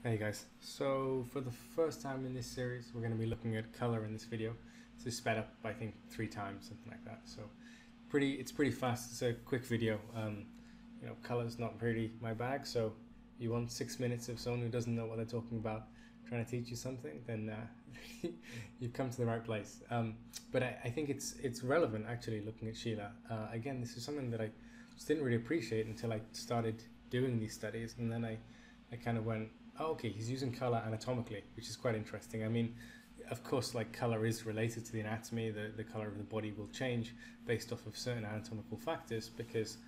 Hey guys, so for the first time in this series we're going to be looking at color in this video. This is sped up I think 3 times, something like that, so it's pretty fast. It's a quick video. Color's not really my bag, so you want 6 minutes of someone who doesn't know what they're talking about trying to teach you something, then you've come to the right place. But I think it's relevant actually looking at Schiele. Again, this is something that I just didn't really appreciate until I started doing these studies, and then I kind of went, oh, okay, he's using color anatomically, which is quite interesting. I mean, of course, like color is related to the anatomy. The color of the body will change based off of certain anatomical factors because,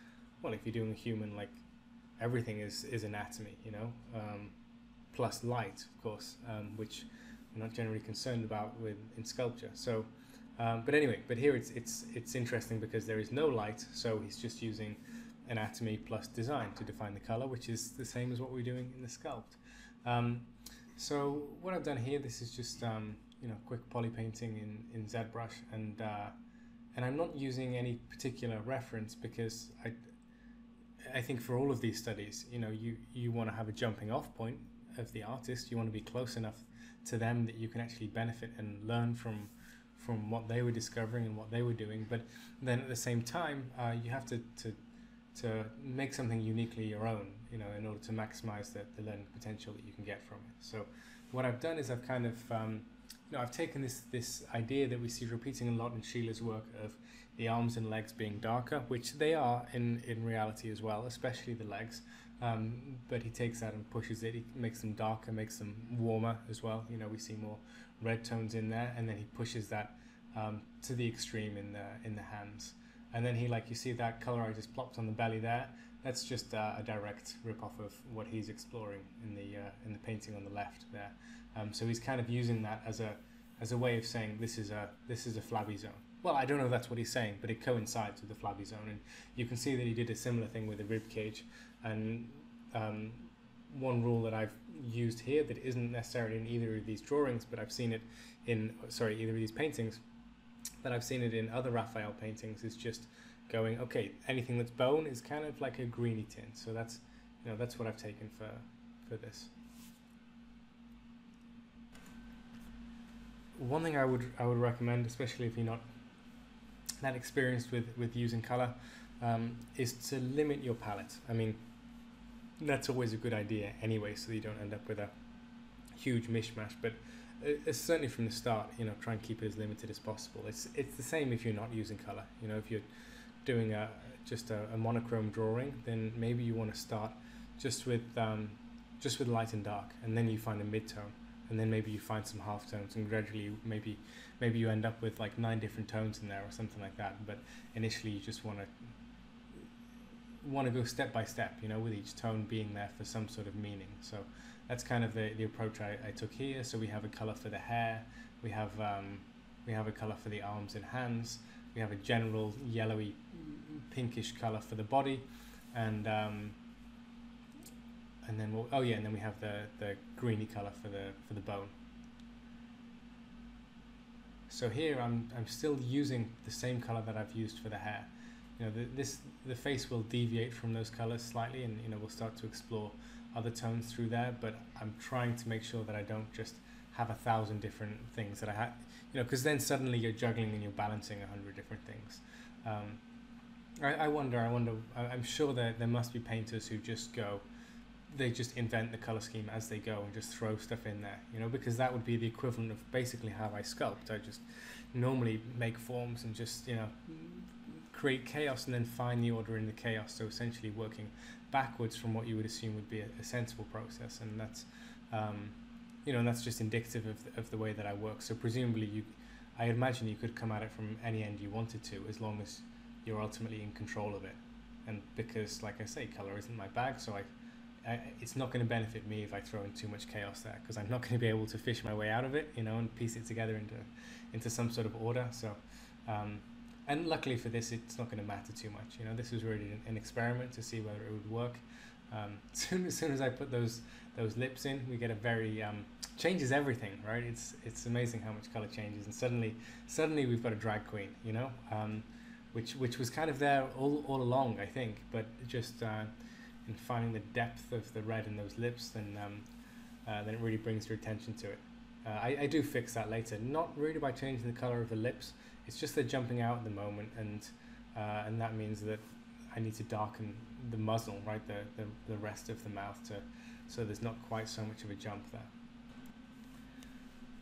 well, if you're doing a human, like everything is anatomy, plus light, of course, which we're not generally concerned about in sculpture. So, but anyway, but here it's interesting because there is no light, so he's just using anatomy plus design to define the color, which is the same as what we're doing in the sculpt. So what I've done here, this is just quick poly painting in ZBrush, and I'm not using any particular reference because I think for all of these studies, you want to have a jumping off point of the artist. You want to be close enough to them that you can actually benefit and learn from what they were discovering and what they were doing. But then at the same time, you have to make something uniquely your own, in order to maximize the learning potential that you can get from it. So what I've done is I've kind of, I've taken this idea that we see repeating a lot in Schiele's work of the arms and legs being darker, which they are in reality as well, especially the legs. But he takes that and pushes it. He makes them darker, makes them warmer as well. We see more red tones in there, and then he pushes that to the extreme in the hands. And then you see that color I just plopped on the belly there. That's just a direct rip-off of what he's exploring in the painting on the left there. So he's kind of using that as a way of saying this is a flabby zone. Well, I don't know if that's what he's saying, but it coincides with the flabby zone. And you can see that he did a similar thing with the rib cage. And one rule that I've used here that isn't necessarily in either of these drawings, but I've seen it in either of these paintings, but I've seen it in other Raphael paintings, is just going, okay, anything that's bone is kind of like a greeny tint. So that's what I've taken for this. One thing I would recommend, especially if you're not that experienced with using color, is to limit your palette. I mean, that's always a good idea anyway, so that you don't end up with a huge mishmash. But it's certainly from the start, try and keep it as limited as possible. It's the same if you're not using color. If you're doing just a monochrome drawing, then maybe you want to start just with light and dark, and then you find a mid-tone, and then maybe you find some half tones, and gradually maybe you end up with like 9 different tones in there or something like that. But initially you just want to go step by step, with each tone being there for some sort of meaning. So that's kind of the approach I took here. So we have a color for the hair, we have a color for the arms and hands, we have a general yellowy pinkish color for the body, and then and then we have the greeny color for the bone. So here I'm still using the same color that I've used for the hair. The face will deviate from those colors slightly, and we'll start to explore other tones through there, but I'm trying to make sure that I don't just have 1,000 different things that I have, because then suddenly you're juggling and you're balancing 100 different things. I wonder, I'm sure that there must be painters who they just invent the color scheme as they go and just throw stuff in there, because that would be the equivalent of basically how I sculpt. I just normally make forms and just, create chaos and then find the order in the chaos. So essentially working backwards from what you would assume would be a sensible process, and that's that's just indicative of the way that I work. So presumably I imagine you could come at it from any end you wanted to, as long as you're ultimately in control of it. And because, like I say, color isn't my bag, so it's not going to benefit me if I throw in too much chaos there, because I'm not going to be able to fish my way out of it, and piece it together into some sort of order. So and luckily for this, it's not going to matter too much. This was really an experiment to see whether it would work. Soon as I put those lips in, we get a very changes everything, right? It's amazing how much color changes, and suddenly we've got a drag queen, which was kind of there all along, I think, but just in finding the depth of the red in those lips, then then it really brings your attention to it. I do fix that later, not really by changing the color of the lips. It's just they're jumping out at the moment, and that means that I need to darken the muzzle, right, the rest of the mouth, so there's not quite so much of a jump there.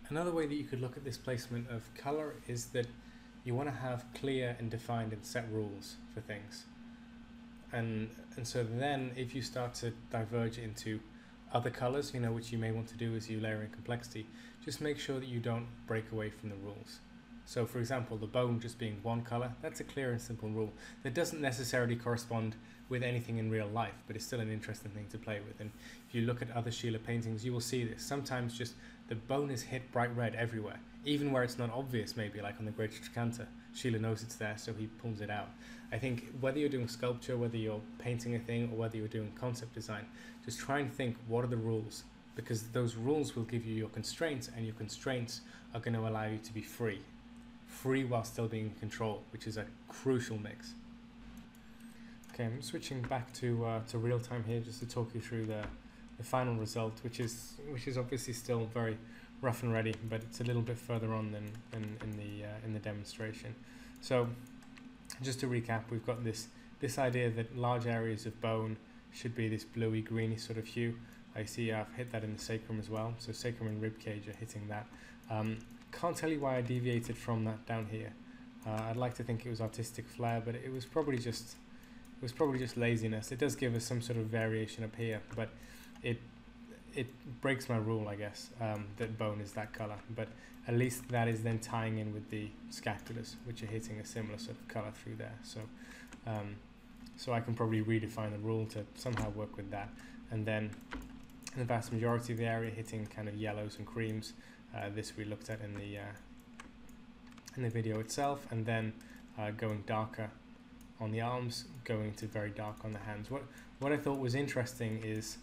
Another way that you could look at this placement of color is that you want to have clear and defined and set rules for things. And so then if you start to diverge into other colors, which you may want to do as you layer in complexity, just make sure that you don't break away from the rules. So for example, the bone just being one color, that's a clear and simple rule that doesn't necessarily correspond with anything in real life, but it's still an interesting thing to play with. And if you look at other Schiele paintings, you will see this. Sometimes just the bone is hit bright red everywhere, even where it's not obvious, maybe like on the Great Tricanta. Schiele knows it's there, so he pulls it out. I think whether you're doing sculpture, whether you're painting a thing, or whether you're doing concept design, just try and think, what are the rules? Because those rules will give you your constraints, and your constraints are going to allow you to be free while still being in control, which is a crucial mix. Okay, I'm switching back to real time here just to talk you through the final result, which is obviously still very rough and ready, but it's a little bit further on than in the demonstration. So just to recap, we've got this idea that large areas of bone should be this bluey greeny sort of hue. I see I've hit that in the sacrum as well, so sacrum and rib cage are hitting that. Can't tell you why I deviated from that down here. I'd like to think it was artistic flair, but it was probably just laziness. It does give us some sort of variation up here, but it breaks my rule, I guess, that bone is that color. But at least that is then tying in with the scapulas, which are hitting a similar sort of color through there. So I can probably redefine the rule to somehow work with that. And then the vast majority of the area hitting kind of yellows and creams. This we looked at in the video itself, and then going darker on the arms, going to very dark on the hands. What I thought was interesting is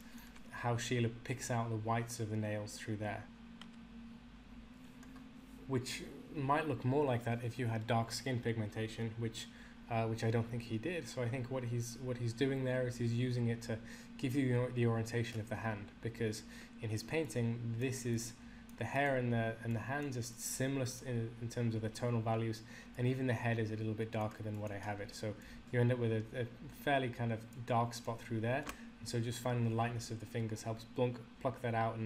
how Schiele picks out the whites of the nails through there, which might look more like that if you had dark skin pigmentation, which I don't think he did. So I think what he's doing there is he's using it to give you the orientation of the hand, because in his painting, this is the hair and the hands are similar in terms of the tonal values, and even the head is a little bit darker than what I have it. So you end up with a fairly kind of dark spot through there. And so just finding the lightness of the fingers helps pluck that out,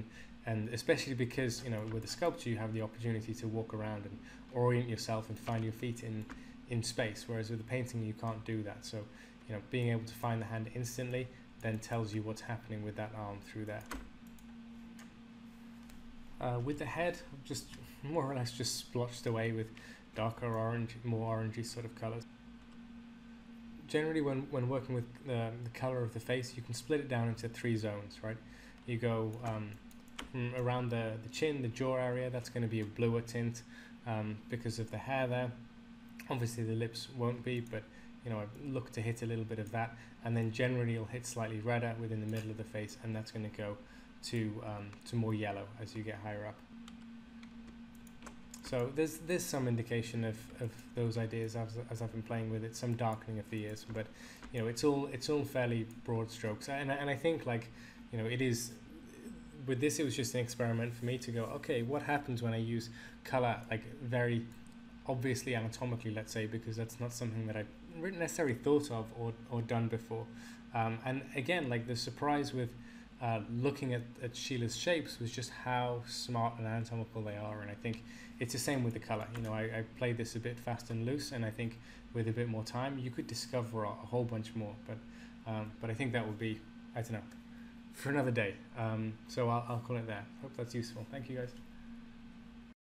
and especially because with a sculpture you have the opportunity to walk around and orient yourself and find your feet in space, whereas with the painting you can't do that. So being able to find the hand instantly then tells you what's happening with that arm through there. With the head, just more or less just splotched away with darker orange, more orangey sort of colors. Generally, when working with the color of the face, you can split it down into 3 zones, right? You go around the chin, the jaw area, that's going to be a bluer tint because of the hair there. Obviously, the lips won't be, but I look to hit a little bit of that, and then generally you'll hit slightly redder within the middle of the face, and that's going to go to more yellow as you get higher up. So there's some indication of those ideas as I've been playing with it, some darkening of the ears, but it's all fairly broad strokes, and I think it is with this, it was just an experiment for me to go, okay, what happens when I use color very obviously anatomically, let's say, because that's not something that I've necessarily thought of or done before, and again, the surprise with looking at Schiele's shapes was just how smart and anatomical they are. And I think it's the same with the color. I played this a bit fast and loose, and I think with a bit more time you could discover a whole bunch more, but I think that would be, I don't know, for another day. So I'll call it there. Hope that's useful. Thank you guys.